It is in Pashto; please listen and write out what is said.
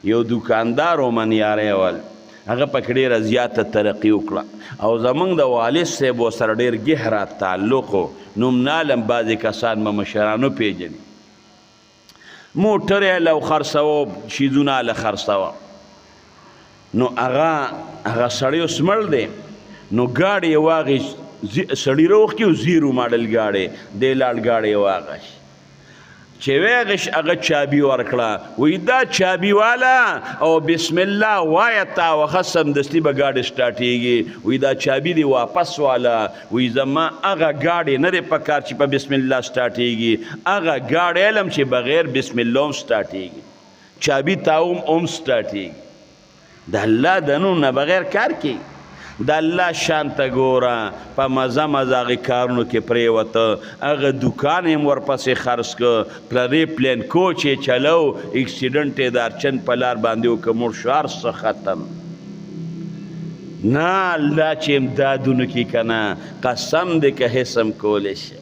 یو دکاندار و منیاری ول هغه پکې ډېره زیاته ترقي وکړه او زمونږ د والد صاحب ورسره ډېر ګهره تعلق و نوم نالم بعضې کسان به مشرانو پیژني موټر یې له خرڅوه شیزونه له خرڅوه نو هغه سړی اوس مړ دی نو ګاډي یې واغېست سړي راوښکي او زیرو ماډل ګاډی دی لاړ ګاډی یې واغېست چې ویغش هغه چابي ورکړه وی دا چابي والا او بسم الله وایه تا وخه سمدستي به ګاډی سټاټېږي وی دا چابي دی واپس والا وی زما هغه ګاډی نه دی پکار چې په بسم الله سټاټېږي هغه ګاډی علم چې بغیر بسم الله هم سټاټېږي چابي تاوم هم سټاټېږي د الله د نوم نه بغیر کار کوي د الله شان ته ګوره په مزه هغې کارونو کې پرېوته هغه دوکان یې ورپسې خرڅ که پلرې پلین کوچ یې چلو اکسیډنټ یې د ارچن په لار باندې وکړه مړ شو هر څه ختم نه الله چې امدادونه کي که نه قسم دی که حسم کولی شي